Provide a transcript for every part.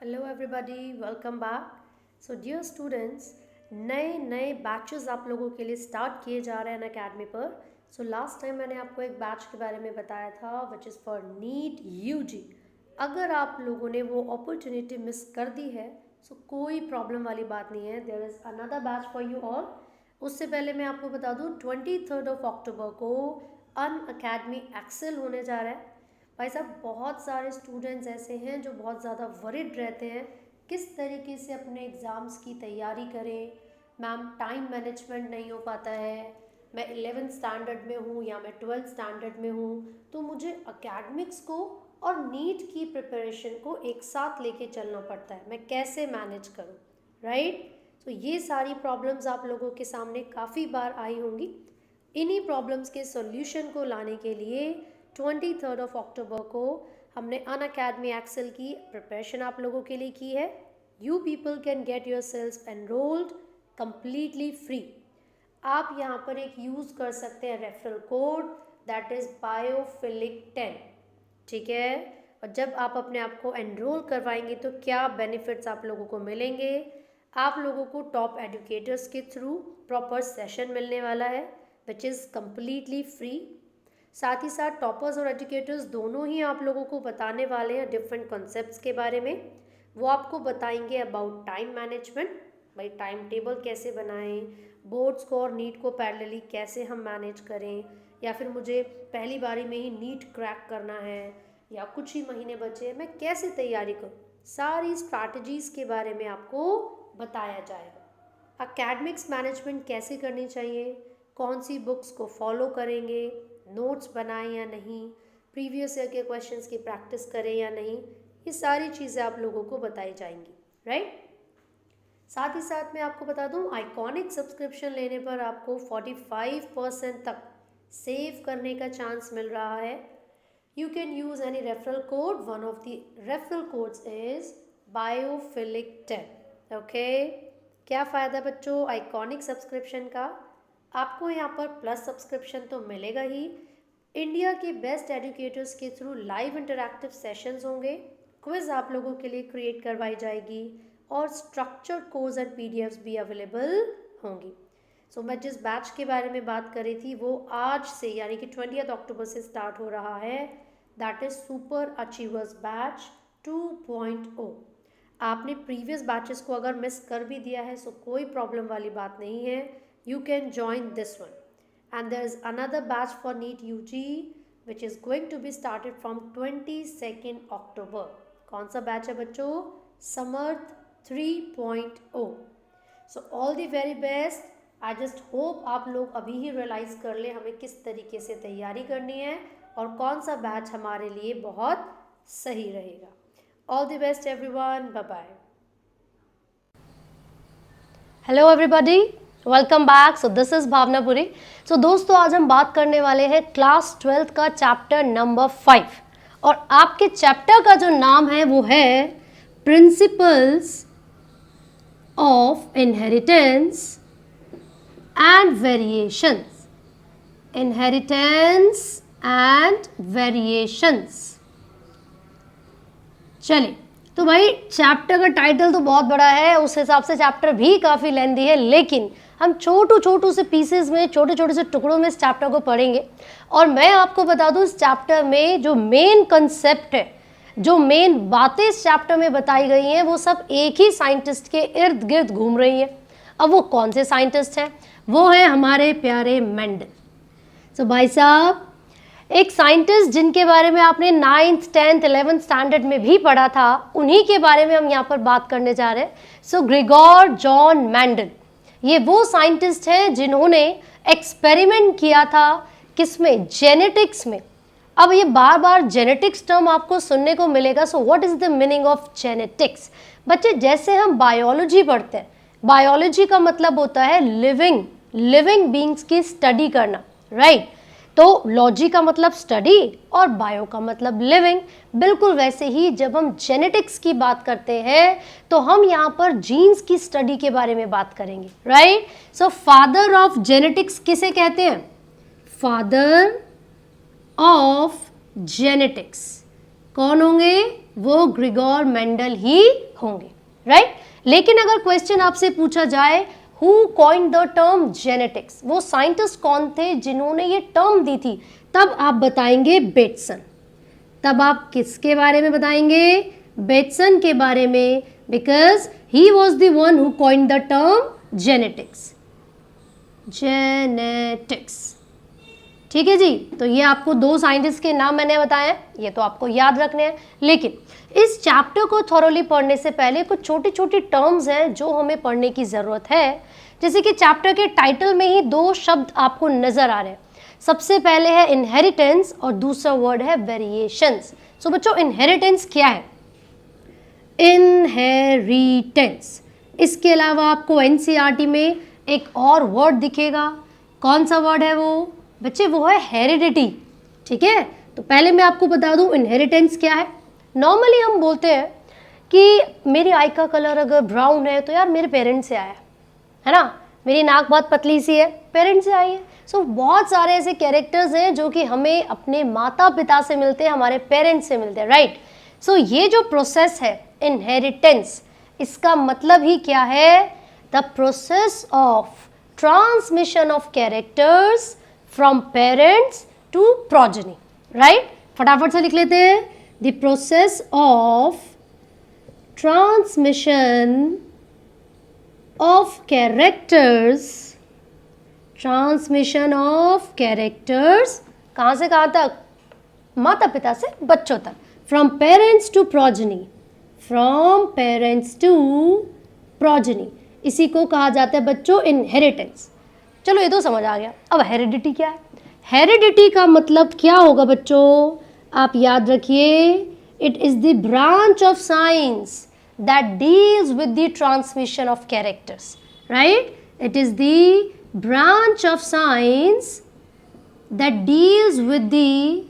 Hello everybody, welcome back. So dear students, नए batches आप लोगों के लिए स्टार्ट किए जा रहे हैं अकेडमी पर। सो लास्ट टाइम मैंने आपको एक बैच के बारे में बताया था which is for NEET UG. अगर आप लोगों ने वो अपॉर्चुनिटी मिस कर दी है सो कोई प्रॉब्लम वाली बात नहीं है, there is another batch for you all. उससे पहले मैं आपको बता दूँ 23 अक्टूबर को अनअकैडमी एक्सेल होने जा रहा है। भाई साहब, बहुत सारे स्टूडेंट्स ऐसे हैं जो बहुत ज़्यादा वरिड रहते हैं किस तरीके से अपने एग्ज़ाम्स की तैयारी करें। मैम, टाइम मैनेजमेंट नहीं हो पाता है, मैं 11th स्टैंडर्ड में हूँ या मैं 12th स्टैंडर्ड में हूँ, तो मुझे अकेडमिक्स को और नीट की प्रिपरेशन को एक साथ लेके चलना पड़ता है, मैं कैसे मैनेज करूँ, राइट। तो ये सारी प्रॉब्लम्स आप लोगों के सामने काफ़ी बार आई होंगी। इन्हीं प्रॉब्लम्स के सॉल्यूशन को लाने के लिए 23 अक्टूबर को हमने अनअकैडमी एक्सेल की प्रिपरेशन आप लोगों के लिए की है। You people can get your self enrolled completely free. आप यहाँ पर एक यूज़ कर सकते हैं रेफरल कोड, दैट इज़ बायोफिलिक10, ठीक है। और जब आप अपने आप को एनरोल करवाएंगे तो क्या बेनिफिट्स आप लोगों को मिलेंगे। आप लोगों को टॉप एजुकेटर्स के थ्रू प्रॉपर सेशन मिलने वाला है विच इज़ कम्प्लीटली फ्री। साथ ही साथ टॉपर्स और एजुकेटर्स दोनों ही आप लोगों को बताने वाले हैं डिफरेंट कॉन्सेप्ट्स के बारे में। वो आपको बताएंगे अबाउट टाइम मैनेजमेंट, भाई टाइम टेबल कैसे बनाएं, बोर्ड्स को और नीट को पैरेलली कैसे हम मैनेज करें, या फिर मुझे पहली बारी में ही नीट क्रैक करना है या कुछ ही महीने बचे हैं, मैं कैसे तैयारी करूँ, सारी स्ट्रैटेजीज़ के बारे में आपको बताया जाएगा। एकेडमिक्स मैनेजमेंट कैसे करनी चाहिए, कौन सी बुक्स को फॉलो करेंगे, नोट्स बनाएं या नहीं, प्रीवियस ईयर के क्वेश्चंस की प्रैक्टिस करें या नहीं, ये सारी चीज़ें आप लोगों को बताई जाएंगी, राइट। साथ ही साथ मैं आपको बता दूं, आइकॉनिक सब्सक्रिप्शन लेने पर आपको 45% तक सेव करने का चांस मिल रहा है। You can use any referral code, one of the referral codes is biophilic ten, okay. क्या फ़ायदा बच्चों आइकॉनिक सब्सक्रिप्शन का, आपको यहाँ पर प्लस सब्सक्रिप्शन तो मिलेगा ही, इंडिया के बेस्ट एजुकेटर्स के थ्रू लाइव इंटरैक्टिव सेशंस होंगे, क्विज आप लोगों के लिए क्रिएट करवाई जाएगी और स्ट्रक्चर्ड कोर्स एंड पीडीएफ्स भी अवेलेबल होंगी। सो मैं जिस बैच के बारे में बात कर रही थी वो आज से यानी कि 20 अक्टूबर से स्टार्ट हो रहा है, that is super achievers batch 2.0। आपने प्रीवियस बैचेस को अगर मिस कर भी दिया है सो कोई प्रॉब्लम वाली बात नहीं है, you can join this one. And there is another batch for NEET UG which is going to be started from 22nd October. कौन सा बैच है बच्चों, समर्थ 3.0। So all the very best. I just hope आप लोग अभी ही realise कर ले हमें किस तरीके से तैयारी करनी है और कौन सा बैच हमारे लिए बहुत सही रहेगा। All the best everyone. Bye bye. Hello everybody. Welcome back. So this is Bhavna Puri. So दोस्तों, आज हम बात करने वाले हैं क्लास 12th का चैप्टर नंबर 5 और आपके चैप्टर का जो नाम है वो है principles of inheritance and variations. Inheritance and variations. चलिए, तो भाई चैप्टर का टाइटल तो बहुत बड़ा है, उस हिसाब से चैप्टर भी काफ़ी लेंदी है, लेकिन हम छोटू से पीसेस में, छोटे से टुकड़ों में इस चैप्टर को पढ़ेंगे। और मैं आपको बता दूं, इस चैप्टर में जो मेन कंसेप्ट है, जो मेन बातें इस चैप्टर में बताई गई हैं, वो सब एक ही साइंटिस्ट के इर्द गिर्द घूम रही हैं। अब वो कौन से साइंटिस्ट हैं, वो है हमारे प्यारे मेंडल। तो भाई साहब, एक साइंटिस्ट जिनके बारे में आपने 9th 10th 11th स्टैंडर्ड में भी पढ़ा था, उन्हीं के बारे में हम यहाँ पर बात करने जा रहे हैं। सो ग्रेगोर जॉन मेंडल, ये वो साइंटिस्ट हैं जिन्होंने एक्सपेरिमेंट किया था किसमें, जेनेटिक्स में। अब ये बार बार जेनेटिक्स टर्म आपको सुनने को मिलेगा। So what is the meaning of genetics. बच्चे, जैसे हम बायोलॉजी पढ़ते हैं, बायोलॉजी का मतलब होता है लिविंग बींग्स की स्टडी करना, राइट। तो लॉजी का मतलब स्टडी और बायो का मतलब लिविंग। बिल्कुल वैसे ही जब हम जेनेटिक्स की बात करते हैं तो हम यहाँ पर जीन्स की स्टडी के बारे में बात करेंगे, right. So father of genetics किसे कहते हैं, फादर ऑफ जेनेटिक्स कौन होंगे, वो ग्रिगोर मेंडल ही होंगे, राइट। लेकिन अगर क्वेश्चन आपसे पूछा जाए who coined the term genetics, वो साइंटिस्ट कौन थे जिन्होंने ये टर्म दी थी, तब आप बताएंगे बेटसन। तब आप किसके बारे में बताएंगे? बेटसन के बारे में, because he was the one who coined the term genetics. Genetics, ठीक है जी। तो ये आपको 2 साइंटिस्ट के नाम मैंने बताए, ये तो आपको याद रखने हैं। लेकिन इस चैप्टर को थॉरोली पढ़ने से पहले कुछ छोटी छोटी टर्म्स हैं जो हमें पढ़ने की ज़रूरत है। जैसे कि चैप्टर के टाइटल में ही 2 शब्द आपको नज़र आ रहे हैं। सबसे पहले है इनहेरिटेंस और दूसरा वर्ड है वेरिएशंस। सो बच्चों, इनहेरिटेंस क्या है? इनहेरिटेंस, इसके अलावा आपको एनसीईआरटी में एक और वर्ड दिखेगा। कौन सा वर्ड है वो बच्चे? वो है हेरिडिटी, ठीक है। तो पहले मैं आपको बता दूं इनहेरिटेंस क्या है। नॉर्मली हम बोलते हैं कि मेरी आई का कलर अगर ब्राउन है तो यार मेरे पेरेंट्स से आया है ना, मेरी नाक बहुत पतली सी है, पेरेंट्स से आई है। सो बहुत सारे ऐसे कैरेक्टर्स हैं जो कि हमें अपने माता पिता से मिलते हैं, हमारे पेरेंट्स से मिलते हैं, राइट। सो ये जो प्रोसेस है इनहेरिटेंस, इसका मतलब ही क्या है? The process of transmission of characters from parents to progeny, right. फटाफट से लिख लेते हैं। The process of transmission of characters, transmission of characters कहाँ से कहाँ तक? माता पिता से बच्चों तक। From parents to progeny, from parents to progeny, इसी को कहा जाता है बच्चों इनहेरिटेंस। चलो ये तो समझ आ गया। अब हेरिडिटी क्या है? हेरिडिटी का मतलब क्या होगा बच्चों? आप याद रखिए, it is the branch of science that deals with the transmission of characters, right? It is the branch of science that deals with the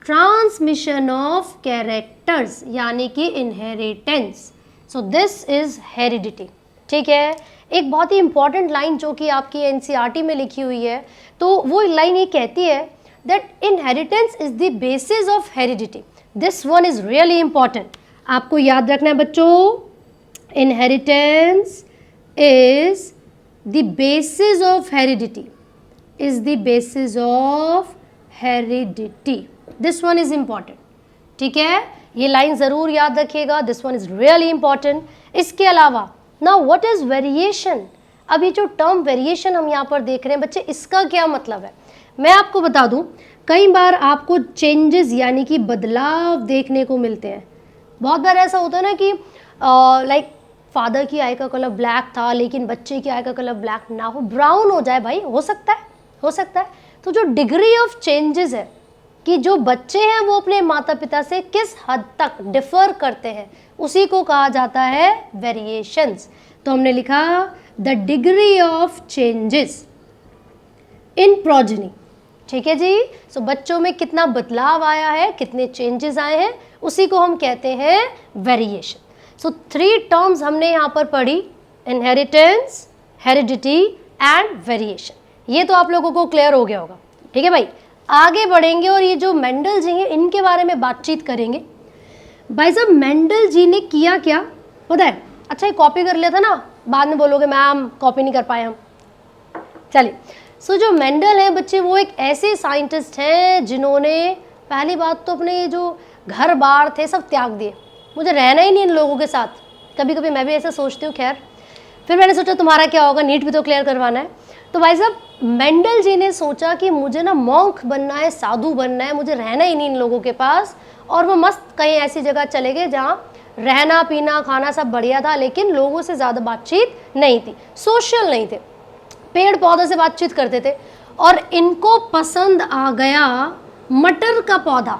transmission of characters, यानी कि inheritance. So this is heredity, ठीक है। एक बहुत ही important line जो कि आपकी NCERT में लिखी हुई है, तो वो लाइन ये कहती है that inheritance is the basis of heredity. This one is really important. आपको याद रखना है बच्चों, inheritance is the basis of heredity, is the basis of heredity. This one is important, ठीक है। ये लाइन ज़रूर याद रखिएगा, this one is really important. इसके अलावा नाउ व्हाट इज वेरिएशन? अभी जो टर्म वेरिएशन हम यहाँ पर देख रहे हैं बच्चे, इसका क्या मतलब है? मैं आपको बता दूँ, कई बार आपको चेंजेस यानी कि बदलाव देखने को मिलते हैं। बहुत बार ऐसा होता है ना कि लाइक फादर की आई का कलर ब्लैक था लेकिन बच्चे की आई का कलर ब्लैक ना हो, ब्राउन हो जाए, भाई हो सकता है, हो सकता है। तो जो डिग्री ऑफ चेंजेस है कि जो बच्चे हैं वो अपने माता पिता से किस हद तक डिफर करते हैं, उसी को कहा जाता है वेरिएशंस। तो हमने लिखा the degree of changes in progeny, ठीक है जी। सो बच्चों में कितना बदलाव आया है, कितने चेंजेस आए हैं, उसी को हम कहते हैं वेरिएशन। सो 3 टर्म्स हमने यहाँ पर पढ़ी, इनहेरिटेंस, हेरिडिटी एंड वेरिएशन। ये तो आप लोगों को क्लियर हो गया होगा, ठीक है भाई। आगे बढ़ेंगे और ये जो मेंडल जी हैं इनके बारे में बातचीत करेंगे। भाई साहब, मेंडल जी ने किया क्या पता है? अच्छा, ये कॉपी कर लिया था ना, बाद में बोलोगे मैम कॉपी नहीं कर पाए हम। चलिए, सो जो मेंडल हैं बच्चे, वो एक ऐसे साइंटिस्ट हैं जिन्होंने पहली बात तो अपने ये जो घर बार थे सब त्याग दिए। मुझे रहना ही नहीं इन लोगों के साथ, कभी कभी मैं भी ऐसा सोचती हूँ। खैर, फिर मैंने सोचा तुम्हारा क्या होगा, नीट भी तो क्लियर करवाना है। तो भाई साहब, मेंडल जी ने सोचा कि मुझे ना मॉन्क बनना है, साधु बनना है, मुझे रहना ही नहीं इन लोगों के पास। और वो मस्त कहीं ऐसी जगह चले गए जहाँ रहना पीना खाना सब बढ़िया था, लेकिन लोगों से ज़्यादा बातचीत नहीं थी, सोशल नहीं थे, पेड़ पौधों से बातचीत करते थे। और इनको पसंद आ गया मटर का पौधा,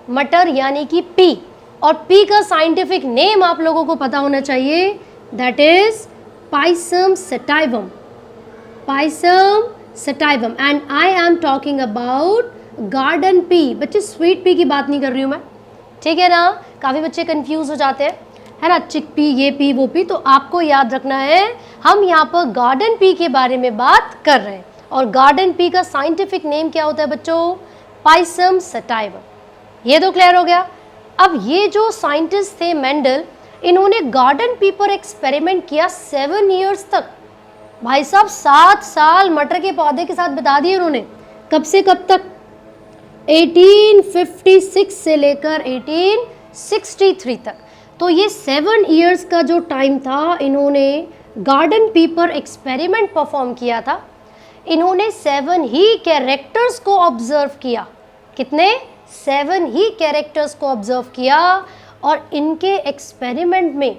मटर यानी कि पी, और पी का साइंटिफिक नेम आप लोगों को पता होना चाहिए, that is Pisum sativum, Pisum sativum. And I am talking about garden pea. बच्चे, स्वीट पी की बात नहीं कर रही हूँ मैं, ठीक है ना। काफ़ी बच्चे कंफ्यूज हो जाते हैं, है ना, चिक पी, ये पी, वो पी। तो आपको याद रखना है, हम यहाँ पर गार्डन पी के बारे में बात कर रहे हैं। और गार्डन पी का साइंटिफिक नेम क्या होता है बच्चों? Pisum sativum. ये तो क्लियर हो गया। अब ये जो साइंटिस्ट थे मेंडल, इन्होंने गार्डन पीपर एक्सपेरिमेंट किया 7 इयर्स तक। भाई साहब 7 साल मटर के पौधे के साथ बिता दिए उन्होंने। कब से कब तक? 1856 से लेकर 1863 तक। तो ये 7 इयर्स का जो टाइम था, इन्होंने गार्डन पीपर एक्सपेरिमेंट परफॉर्म किया था। इन्होंने 7 ही कैरेक्टर्स को ऑब्जर्व किया। कितने? 7 ही कैरेक्टर्स को ऑब्जर्व किया। और इनके एक्सपेरिमेंट में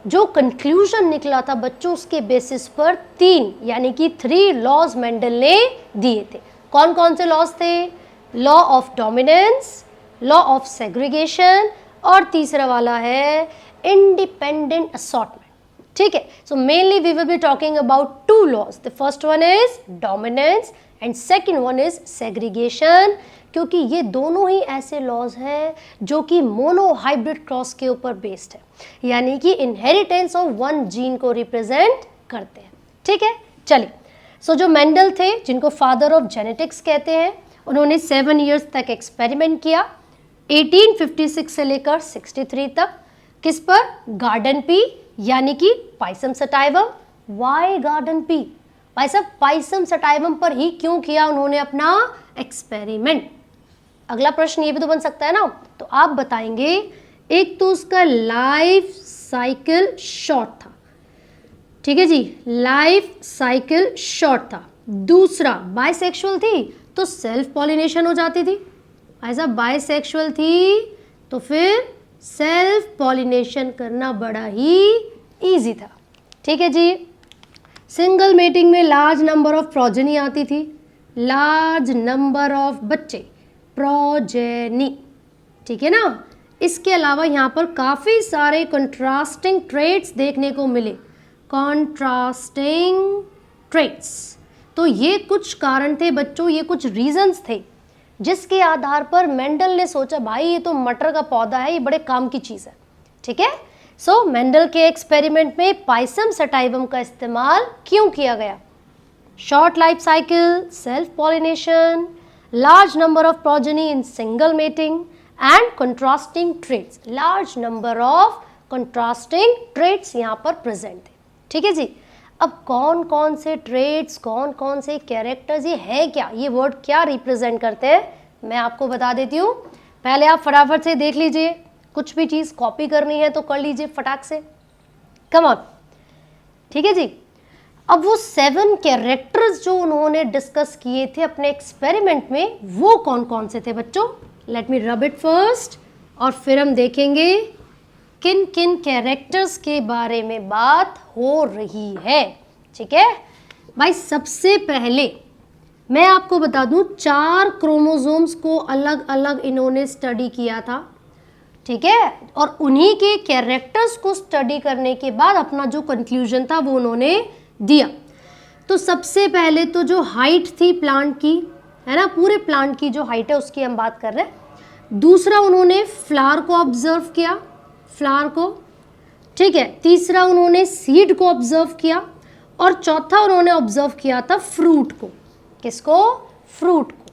जो कंक्लूजन निकला था बच्चों, उसके बेसिस पर 3 यानी कि 3 लॉज मेंडल ने दिए थे। कौन कौन से लॉज थे? Law of dominance, law of segregation, और तीसरा वाला है इंडिपेंडेंट असॉर्टमेंट। ठीक है, so mainly we will be talking about 2 laws. The first one is dominance and second one is segregation, क्योंकि ये दोनों ही ऐसे लॉज हैं जो कि मोनोहाइब्रिड क्रॉस के ऊपर बेस्ड है, यानी कि इनहेरिटेंस ऑफ 1 जीन को रिप्रेजेंट करते हैं। ठीक है, चलिए। सो जो मेंडल थे, जिनको फादर ऑफ जेनेटिक्स कहते हैं, उन्होंने 7 इयर्स तक एक्सपेरिमेंट किया 1856 से लेकर 63 तक। किस पर? गार्डन पी यानी कि Pisum sativum. Why garden pea? भाई साहब पाइसम सटाइवम पर ही क्यों किया उन्होंने अपना एक्सपेरिमेंट? अगला प्रश्न ये भी तो बन सकता है ना, तो आप बताएंगे। एक तो उसका लाइफ साइकिल शॉर्ट था, ठीक है जी, लाइफ साइकिल शॉर्ट था। दूसरा बाइसेक्सुअल थी तो सेल्फ पॉलिनेशन हो जाती थी। ऐसा बाइसेक्सुअल थी तो फिर सेल्फ पॉलिनेशन करना बड़ा ही इजी था। ठीक है जी। सिंगल मेटिंग में लार्ज नंबर ऑफ प्रोजेनी आती थी, लार्ज नंबर ऑफ बच्चे, प्रोजेनी। ठीक है ना। इसके अलावा यहाँ पर काफ़ी सारे कंट्रास्टिंग ट्रेट्स देखने को मिले, कॉन्ट्रास्टिंग ट्रेट्स। तो ये कुछ कारण थे बच्चों, ये कुछ रीजंस थे जिसके आधार पर मेंडल ने सोचा भाई ये तो मटर का पौधा है, ये बड़े काम की चीज़ है। ठीक है। सो मेंडल के एक्सपेरिमेंट में पाइसम सटाइवम का इस्तेमाल क्यों किया गया? Short life cycle, self pollination, large number of progeny in single mating and contrasting traits. Large number of contrasting traits यहाँ पर प्रेजेंट थे। ठीक है जी। अब कौन कौन से ट्रेट्स, कौन कौन से कैरेक्टर्स, ये है क्या, ये वर्ड क्या रिप्रेजेंट करते हैं, मैं आपको बता देती हूँ। पहले आप फटाफट से देख लीजिए, कुछ भी चीज़ कॉपी करनी है तो कर लीजिए फटाक से, कम ऑन। ठीक है जी। अब वो 7 कैरेक्टर्स जो उन्होंने डिस्कस किए थे अपने एक्सपेरिमेंट में, वो कौन कौन से थे बच्चों? Let me rub it first, और फिर हम देखेंगे किन किन कैरेक्टर्स के बारे में बात हो रही है। ठीक है भाई। सबसे पहले मैं आपको बता दूं, 4 क्रोमोसोम्स को अलग अलग इन्होंने स्टडी किया था। ठीक है। और उन्हीं के कैरेक्टर्स को स्टडी करने के बाद अपना जो कंक्लूजन था वो उन्होंने दिया। तो सबसे पहले तो जो हाइट थी प्लांट की, है ना, पूरे प्लांट की जो हाइट है उसकी हम बात कर रहे हैं। दूसरा उन्होंने फ्लावर को ऑब्जर्व किया, फ्लावर को। ठीक है। तीसरा उन्होंने सीड को ऑब्जर्व किया, और चौथा उन्होंने ऑब्जर्व किया था फ्रूट को। किसको? फ्रूट को।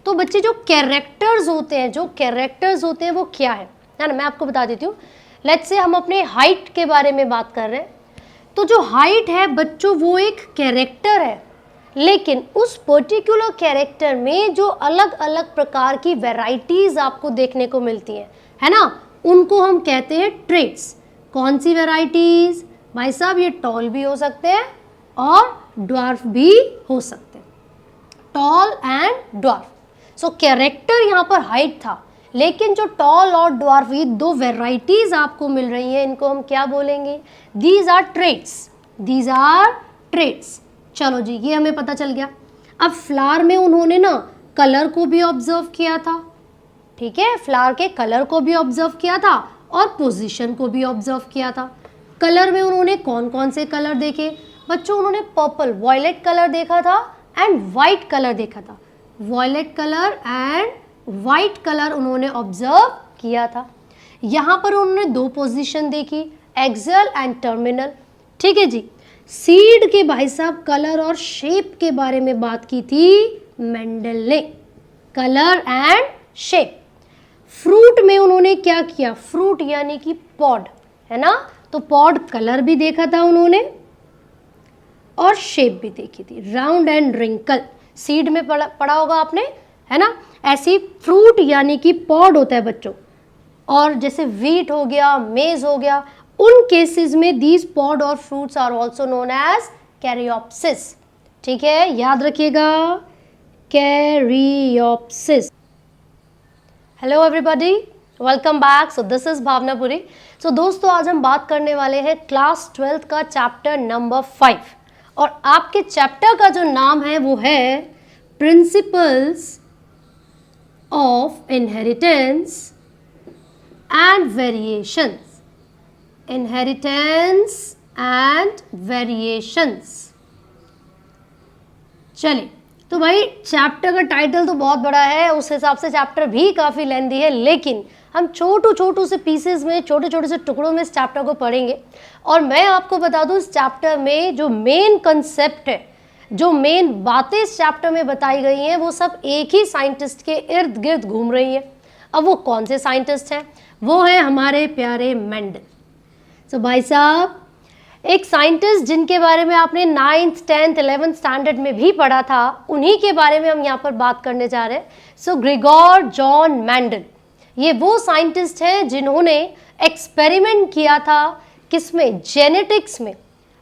तो बच्चे जो कैरेक्टर्स होते हैं, वो क्या है ना, मैं आपको बता देती हूँ। लेट्स से हम अपने हाइट के बारे में बात कर रहे हैं, तो जो हाइट है बच्चों वो एक कैरेक्टर है, लेकिन उस पर्टिकुलर कैरेक्टर में जो अलग अलग प्रकार की वैरायटीज आपको देखने को मिलती है ना, उनको हम कहते हैं ट्रेट्स। कौन सी वैरायटीज? भाई साहब ये टॉल भी हो सकते हैं और ड्वार्फ भी हो सकते हैं, tall and dwarf. So character यहाँ पर हाइट था, लेकिन जो टॉल और ड्वार्फ, ये 2 वैरायटीज आपको मिल रही हैं, इनको हम क्या बोलेंगे? These are traits, these are traits. चलो जी, ये हमें पता चल गया। अब फ्लावर में उन्होंने ना कलर को भी ऑब्जर्व किया था। ठीक है, फ्लावर के कलर को भी ऑब्जर्व किया था और पोजीशन को भी ऑब्जर्व किया था। कलर में उन्होंने कौन कौन से कलर देखे बच्चों? उन्होंने पर्पल, वॉयलेट कलर देखा था एंड वाइट कलर देखा था। Violet colour and white colour उन्होंने ऑब्जर्व किया था। यहाँ पर उन्होंने 2 पोजीशन देखी, एक्सियल एंड टर्मिनल। ठीक है जी। सीड के भाई साहब कलर और शेप के बारे में बात की थी मेंडल ने, कलर एंड शेप। फ्रूट में उन्होंने क्या किया, फ्रूट यानी कि पॉड, है ना, तो पॉड कलर भी देखा था उन्होंने और शेप भी देखी थी, राउंड एंड रिंकल, सीड में पढ़ा होगा आपने, है ना। ऐसी फ्रूट यानी कि पॉड होता है बच्चों, और जैसे व्हीट हो गया, मेज हो गया, उन केसेस में दीज पॉड और fruits are also known as caryopsis. ठीक है, याद रखिएगा, caryopsis. Hello everybody, welcome back. So this is Bhavna Puri. So दोस्तों, आज हम बात करने वाले हैं क्लास 12th का चैप्टर नंबर 5, और आपके चैप्टर का जो नाम है वो है principles of inheritance and variations. Inheritance and variations. चलिए, तो भाई चैप्टर का टाइटल तो बहुत बड़ा है, उस हिसाब से चैप्टर भी काफ़ी लेंदी है, लेकिन हम छोटू से पीसेस में, छोटे छोटे से टुकड़ों में इस चैप्टर को पढ़ेंगे। और मैं आपको बता दूं, इस चैप्टर में जो मेन कंसेप्ट है, जो मेन बातें इस चैप्टर में बताई गई हैं, वो सब एक ही साइंटिस्ट के इर्द गिर्द घूम रही हैं। अब वो कौन से साइंटिस्ट हैं? वो है हमारे प्यारे मेंडल। तो भाई साहब, एक साइंटिस्ट जिनके बारे में आपने 9th 10th 11th स्टैंडर्ड में भी पढ़ा था, उन्हीं के बारे में हम यहाँ पर बात करने जा रहे हैं। सो ग्रेगोर जॉन मेंडल, ये वो साइंटिस्ट हैं जिन्होंने एक्सपेरिमेंट किया था, किसमें? जेनेटिक्स में।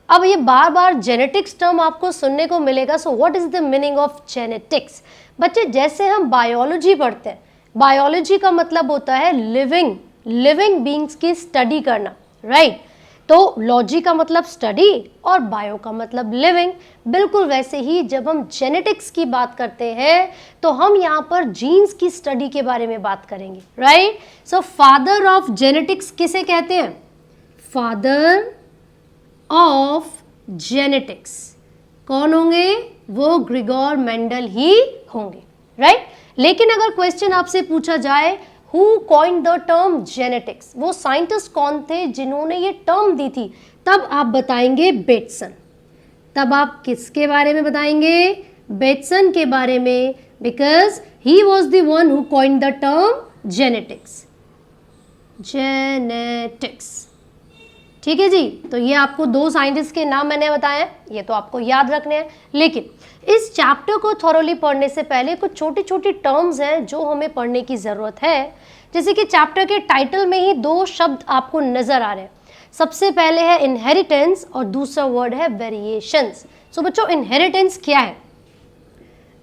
अब ये बार बार जेनेटिक्स टर्म आपको सुनने को मिलेगा। So what is the meaning of genetics? बच्चे, जैसे हम बायोलॉजी पढ़ते हैं, बायोलॉजी का मतलब होता है लिविंग बींग्स की स्टडी करना, राइट? तो लॉजी का मतलब स्टडी और बायो का मतलब लिविंग। बिल्कुल वैसे ही जब हम जेनेटिक्स की बात करते हैं तो हम यहाँ पर जीन्स की स्टडी के बारे में बात करेंगे, right? So father of genetics किसे कहते हैं? फादर ऑफ जेनेटिक्स कौन होंगे? वो ग्रेगोर मेंडल ही होंगे, राइट? लेकिन अगर क्वेश्चन आपसे पूछा जाए Who coined the term genetics, वो साइंटिस्ट कौन थे जिन्होंने ये टर्म दी थी, तब आप बताएंगे बेटसन। तब आप किसके बारे में बताएंगे? बेटसन के बारे में, because he was the one who coined the term genetics. ठीक है जी, तो ये आपको दो साइंटिस्ट के नाम मैंने बताए, ये तो आपको याद रखने हैं। लेकिन इस चैप्टर को थॉरोली पढ़ने से पहले कुछ छोटी छोटी टर्म्स हैं जो हमें पढ़ने की ज़रूरत है। जैसे कि चैप्टर के टाइटल में ही दो शब्द आपको नज़र आ रहे हैं। सबसे पहले है इनहेरिटेंस और दूसरा वर्ड है वेरिएशंस। सो बच्चों, इनहेरिटेंस क्या है?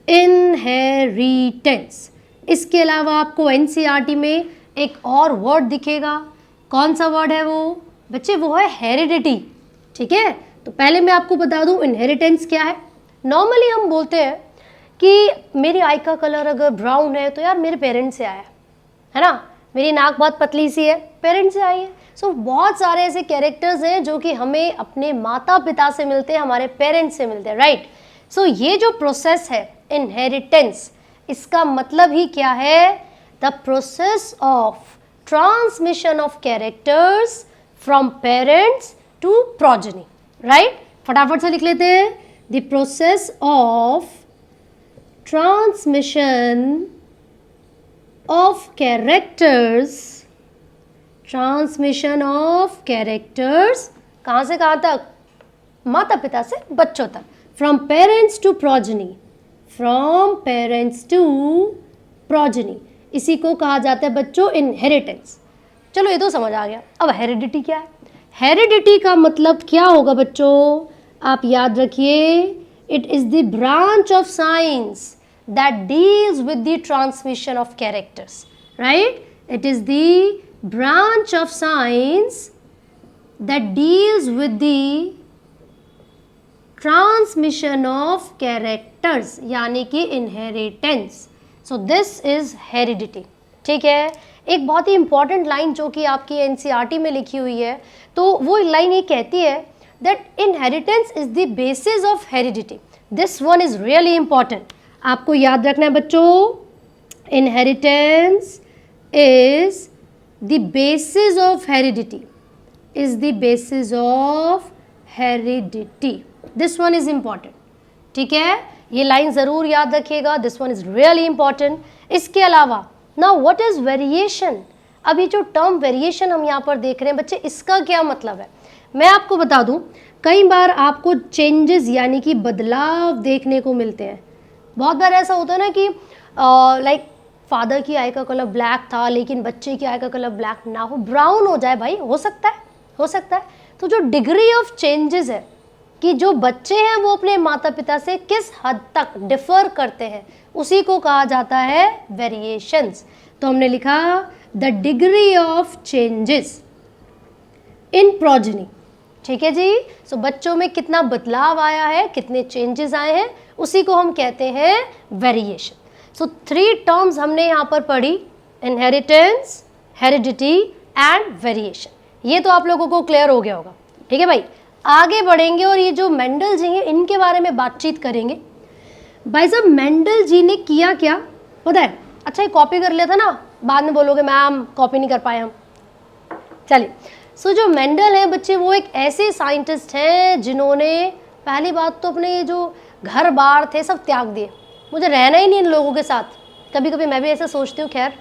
इनहेरिटेंस, इसके अलावा आपको एनसीईआरटी में एक और वर्ड दिखेगा। कौन सा वर्ड है वो? बच्चे, वो है हेरिडिटी। ठीक है, तो पहले मैं आपको बता दूं इनहेरिटेंस क्या है। नॉर्मली हम बोलते हैं कि मेरी आई का कलर अगर ब्राउन है तो यार मेरे पेरेंट्स से आया है ना, मेरी नाक बहुत पतली सी है, पेरेंट्स से आई है। सो बहुत सारे ऐसे कैरेक्टर्स हैं जो कि हमें अपने माता पिता से मिलते हैं, हमारे पेरेंट्स से मिलते हैं, राइट? सो ये जो प्रोसेस है इनहेरिटेंस, इसका मतलब ही क्या है? The process of transmission of characters from parents to progeny, right? फटाफट से लिख लेते हैं। The process of transmission of characters, transmission of characters कहाँ से कहाँ तक? माता पिता से बच्चों तक। From parents to progeny, from parents to progeny, इसी को कहा जाता है बच्चों इनहेरिटेंस। चलो, ये तो समझ आ गया। अब हेरिडिटी क्या है? हेरिडिटी का मतलब क्या होगा बच्चों? आप याद रखिए, it is the branch of science that deals with the transmission of characters, right? It is the branch of science that deals with the transmission of characters, यानी कि inheritance. So this is heredity. ठीक है, एक बहुत ही important line जो कि आपकी NCERT में लिखी हुई है, तो वो लाइन ये कहती है that inheritance is the basis of heredity. This one is really important, आपको याद रखना है बच्चों। Inheritance is the basis of heredity, is the basis of heredity. This one is important. ठीक है, ये लाइन ज़रूर याद रखिएगा, this one is really important. इसके अलावा नाउ व्हाट इज वेरिएशन? अभी जो टर्म वेरिएशन हम यहाँ पर देख रहे हैं बच्चे, इसका क्या मतलब है? मैं आपको बता दूं, कई बार आपको चेंजेस यानी कि बदलाव देखने को मिलते हैं। बहुत बार ऐसा होता है ना कि लाइक फादर की आई का कलर ब्लैक था लेकिन बच्चे की आई का कलर ब्लैक ना हो, ब्राउन हो जाए, भाई हो सकता है, हो सकता है। तो जो डिग्री ऑफ चेंजेस है कि जो बच्चे हैं वो अपने माता पिता से किस हद तक डिफर करते हैं, उसी को कहा जाता है वेरिएशंस। तो हमने लिखा the degree of changes in progeny. ठीक है जी। सो बच्चों में कितना बदलाव आया है, कितने चेंजेस आए हैं, उसी को हम कहते हैं वेरिएशन। सो 3 टर्म्स हमने यहाँ पर पढ़ी, इनहेरिटेंस, हेरिडिटी एंड वेरिएशन। ये तो आप लोगों को क्लियर हो गया होगा। ठीक है भाई, आगे बढ़ेंगे और ये जो मेंडल जी हैं इनके बारे में बातचीत करेंगे। भाई साहब मेंडल जी ने किया क्या पता है? अच्छा ये कॉपी कर लिया था ना, बाद में बोलोगे मैम कॉपी नहीं कर पाए हम। चलिए, सो जो मेंडल हैं बच्चे, वो एक ऐसे साइंटिस्ट हैं जिन्होंने पहली बात तो अपने ये जो घर बार थे सब त्याग दिए। मुझे रहना ही नहीं इन लोगों के साथ, कभी कभी मैं भी ऐसा सोचती हूँ। खैर,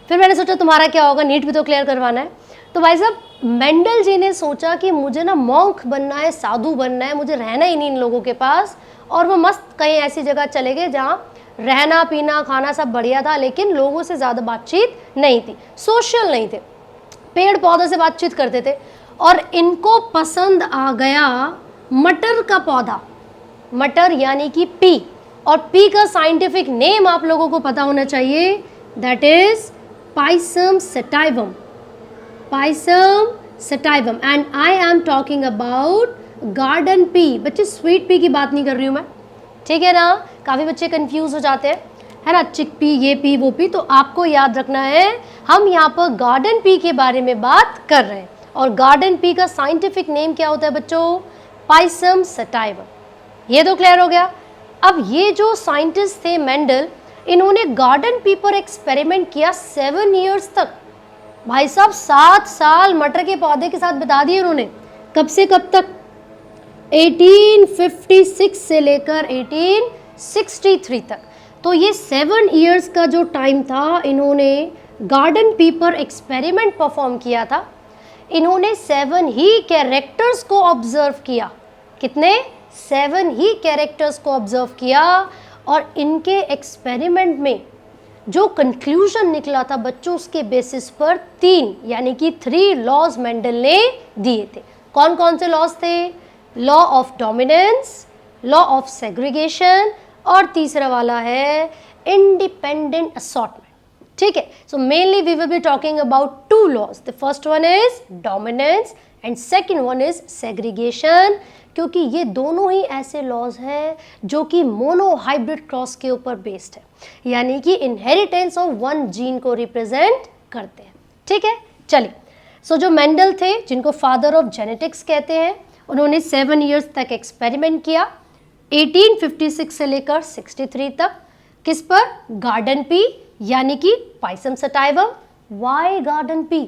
फिर मैंने सोचा तुम्हारा क्या होगा, नीट भी तो क्लियर करवाना है। तो भाई साहब मेंडल जी ने सोचा कि मुझे ना मॉन्क बनना है, साधु बनना है, मुझे रहना ही नहीं इन लोगों के पास। और वो मस्त कहीं ऐसी जगह चले गए जहाँ रहना पीना खाना सब बढ़िया था, लेकिन लोगों से ज़्यादा बातचीत नहीं थी, सोशल नहीं थे, पेड़ पौधों से बातचीत करते थे। और इनको पसंद आ गया मटर का पौधा, मटर यानी कि पी, और पी का साइंटिफिक नेम आप लोगों को पता होना चाहिए, that is Pisum sativum, Pisum sativum. And I am talking about garden pea. बच्चे स्वीट पी की बात नहीं कर रही हूँ मैं, ठीक है ना? काफ़ी बच्चे कंफ्यूज हो जाते हैं, है ना, चिक पी, ये पी, वो पी। तो आपको याद रखना है हम यहाँ पर गार्डन पी के बारे में बात कर रहे हैं। और गार्डन पी का साइंटिफिक नेम क्या होता है बच्चों? Pisum sativum. ये तो क्लियर हो गया। अब ये जो साइंटिस्ट थे मेंडल, इन्होंने गार्डन पी पर एक्सपेरिमेंट किया 7 ईयर्स तक। भाई साहब 7 साल मटर के पौधे के साथ बिता दिए उन्होंने। कब से कब तक? 1856 से लेकर 1863 तक। तो ये 7 ईयर्स का जो टाइम था, इन्होंने गार्डन पी पर एक्सपेरिमेंट परफॉर्म किया था। इन्होंने 7 ही कैरेक्टर्स को ऑब्जर्व किया। कितने? 7 ही कैरेक्टर्स को ऑब्जर्व किया। और इनके एक्सपेरिमेंट में जो कंक्लूजन निकला था बच्चों, उसके बेसिस पर 3 यानी कि 3 लॉज मेंडल ने दिए थे। कौन कौन से लॉज थे? Law of dominance, law of segregation, और तीसरा वाला है इंडिपेंडेंट असॉर्टमेंट। ठीक है, so mainly we will be talking about 2 laws. The first one is dominance and second one is segregation, क्योंकि ये दोनों ही ऐसे लॉज हैं जो कि मोनोहाइब्रिड क्रॉस के ऊपर बेस्ड है, यानी कि इनहेरिटेंस ऑफ 1 जीन को रिप्रेजेंट करते हैं। ठीक है, चलिए। सो जो मेंडल थे, जिनको फादर ऑफ जेनेटिक्स कहते हैं, उन्होंने 7 ईयर्स तक एक्सपेरिमेंट किया, 1856 से लेकर 63 तक। किस पर? गार्डन पी यानी कि Pisum sativum. Why garden pea?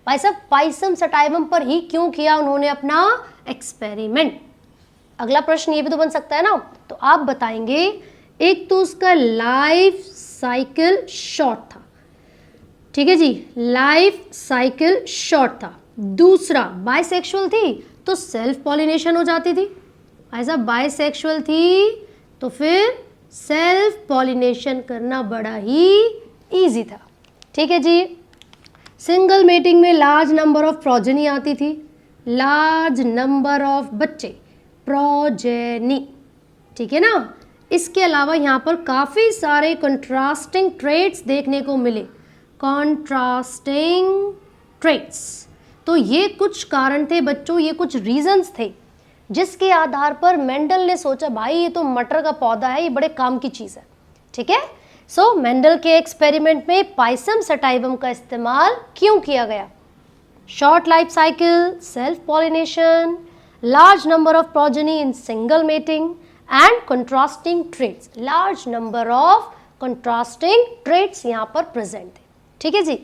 भाई साहब पाइसम सेटाइवम पर ही क्यों किया उन्होंने अपना एक्सपेरिमेंट? अगला प्रश्न ये भी तो बन सकता है ना, तो आप बताएंगे। एक तो उसका लाइफ साइकिल शॉर्ट था, ठीक है जी, लाइफ साइकिल शॉर्ट था। दूसरा, बाइसेक्सुअल थी तो सेल्फ पॉलिनेशन हो जाती थी। ऐसा बाइसेक्सुअल थी तो फिर सेल्फ पॉलिनेशन करना बड़ा ही इजी था। ठीक है जी। सिंगल मेटिंग में लार्ज नंबर ऑफ प्रोजेनी आती थी, लार्ज नंबर ऑफ बच्चे, प्रोजेनी। ठीक है ना? इसके अलावा यहाँ पर काफ़ी सारे कंट्रास्टिंग ट्रेट्स देखने को मिले, कंट्रास्टिंग ट्रेट्स। तो ये कुछ कारण थे बच्चों, ये कुछ रीजंस थे जिसके आधार पर मेंडल ने सोचा भाई ये तो मटर का पौधा है, ये बड़े काम की चीज़ है। ठीक है, सो मेंडल के एक्सपेरिमेंट में पाइसम सेटाइवम का इस्तेमाल क्यों किया गया? Short life cycle, self pollination, large number of progeny in single mating and contrasting traits. Large number of contrasting traits यहाँ पर प्रेजेंट थे। ठीक है जी।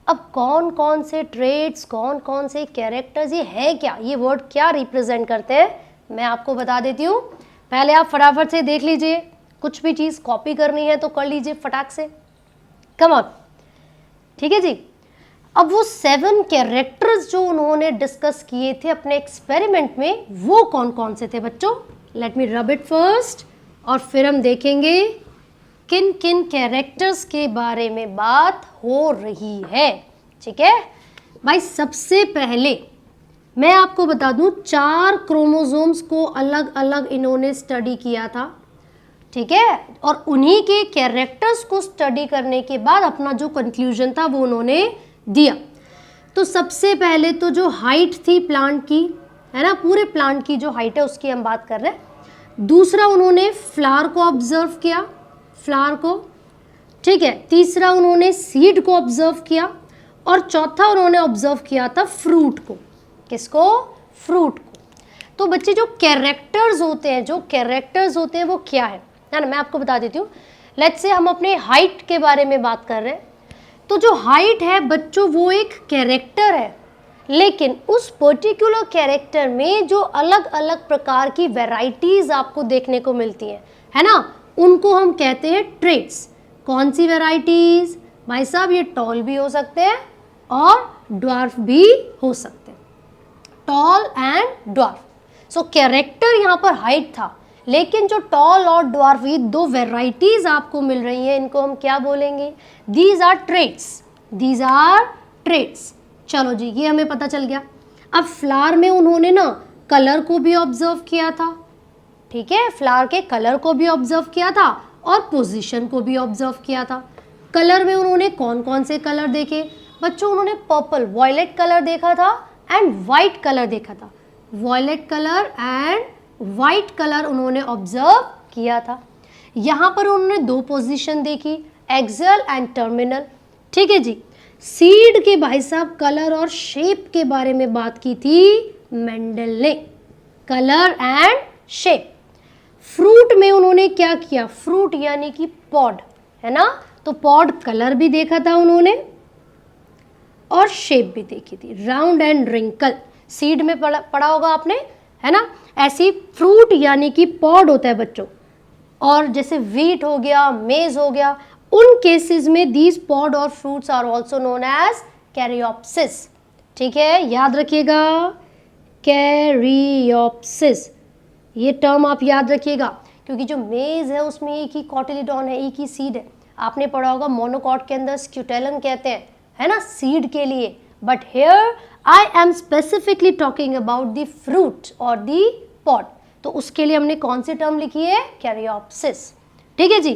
अब कौन कौन से ट्रेट्स, कौन कौन से कैरेक्टर्स, ये है क्या, ये वर्ड क्या रिप्रेजेंट करते हैं, मैं आपको बता देती हूँ। पहले आप फटाफट से देख लीजिए, कुछ भी चीज़ कॉपी करनी है तो कर लीजिए फटाक से। Come on. ठीक है जी। अब वो 7 कैरेक्टर्स जो उन्होंने डिस्कस किए थे अपने एक्सपेरिमेंट में, वो कौन कौन से थे बच्चों? Let me rub it first, और फिर हम देखेंगे किन किन कैरेक्टर्स के बारे में बात हो रही है। ठीक है भाई, सबसे पहले मैं आपको बता दूं, 4 क्रोमोसोम्स को अलग अलग इन्होंने स्टडी किया था। ठीक है, और उन्हीं के कैरेक्टर्स को स्टडी करने के बाद अपना जो कंक्लूजन था वो उन्होंने दिया। तो सबसे पहले तो जो हाइट थी प्लांट की, है ना, पूरे प्लांट की जो हाइट है उसकी हम बात कर रहे हैं। दूसरा उन्होंने फ्लावर को ऑब्जर्व किया, फ्लावर को। ठीक है, तीसरा उन्होंने सीड को ऑब्जर्व किया, और चौथा उन्होंने ऑब्जर्व किया था फ्रूट को। किसको? फ्रूट को। तो बच्चे जो कैरेक्टर्स होते हैं वो क्या है ना, मैं आपको बता देती हूँ। लेट्स से हम अपने हाइट के बारे में बात कर रहे हैं, तो जो हाइट है बच्चों वो एक कैरेक्टर है, लेकिन उस पर्टिकुलर कैरेक्टर में जो अलग अलग प्रकार की वैरायटीज आपको देखने को मिलती हैं, है ना, उनको हम कहते हैं ट्रेट्स। कौन सी वैरायटीज? भाई साहब, ये टॉल भी हो सकते हैं और ड्वार्फ भी हो सकते हैं, tall and dwarf. So character यहाँ पर हाइट था, लेकिन जो टॉल और ड्वार्फ, ये 2 वैरायटीज आपको मिल रही हैं, इनको हम क्या बोलेंगे? These are traits, these are traits. चलो जी, ये हमें पता चल गया। अब फ्लावर में उन्होंने ना कलर को भी ऑब्जर्व किया था। ठीक है, फ्लावर के कलर को भी ऑब्जर्व किया था और पोजीशन को भी ऑब्जर्व किया था। कलर में उन्होंने कौन कौन से कलर देखे बच्चों? उन्होंने पर्पल, वॉयलेट कलर देखा था एंड वाइट कलर देखा था। Violet colour and white colour उन्होंने ऑब्जर्व किया था। यहाँ पर उन्होंने 2 पोजीशन देखी, एक्सियल एंड टर्मिनल। ठीक है जी। सीड के भाई साहब कलर और शेप के बारे में बात की थी मेंडल ने, कलर एंड शेप। फ्रूट में उन्होंने क्या किया? फ्रूट यानी कि पॉड, है ना, तो पॉड कलर भी देखा था उन्होंने और शेप भी देखी थी, राउंड एंड रिंकल। सीड में पढ़ा होगा आपने, है ना। ऐसी फ्रूट यानी कि पॉड होता है बच्चों, और जैसे व्हीट हो गया, मेज हो गया, उन केसेस में दीज पॉड और fruits are also known as caryopsis. ठीक है, याद रखिएगा, कैरियोप्सिस, ये टर्म आप याद रखिएगा, क्योंकि जो मेज है उसमें एक ही कॉटिलीडॉन है, एक ही सीड है। आपने पढ़ा होगा मोनोकॉट के अंदर स्क्यूटेलन कहते हैं, है ना, सीड के लिए। But here I am specifically talking about the fruit और द पॉड, तो उसके लिए हमने कौन सी टर्म लिखी है? कैरियोप्सिस। ठीक है जी।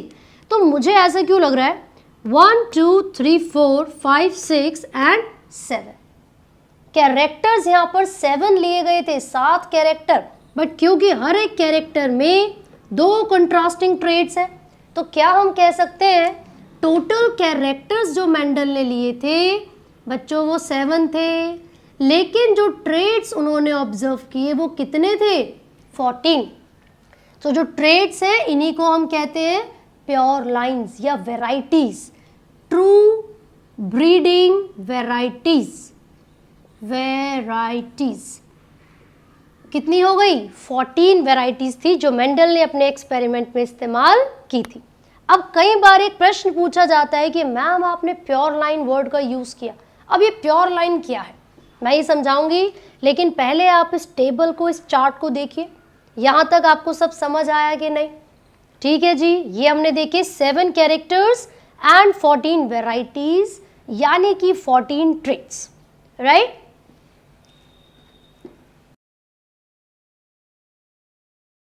तो मुझे ऐसा क्यों लग रहा है 1 2 3 4 5 6 एंड 7 कैरेक्टर्स यहाँ पर 7 लिए गए थे, 7 कैरेक्टर, बट क्योंकि हर एक कैरेक्टर में 2 कंट्रास्टिंग ट्रेट्स है, तो क्या हम कह सकते हैं टोटल कैरेक्टर्स जो मेंडल ने लिए थे बच्चों वो 7 थे, लेकिन जो ट्रेट्स उन्होंने ऑब्जर्व किए वो कितने थे? 14। तो जो ट्रेट्स हैं इन्हीं को हम कहते हैं प्योर लाइंस या वेराइटीज, ट्रू ब्रीडिंग वेराइटीज। कितनी हो गई? 14 वेराइटीज थी जो मेंडल ने अपने एक्सपेरिमेंट में इस्तेमाल की थी। अब कई बार एक प्रश्न पूछा जाता है कि मैम आपने प्योर लाइन वर्ड का यूज किया, अब ये प्योर लाइन क्या है? मैं ये समझाऊंगी, लेकिन पहले आप इस टेबल को, इस चार्ट को देखिए। यहाँ तक आपको सब समझ आया कि नहीं? ठीक है जी। ये हमने देखे 7 कैरेक्टर्स एंड 14 वेराइटीज, यानी कि 14 ट्रेट्स, राइट।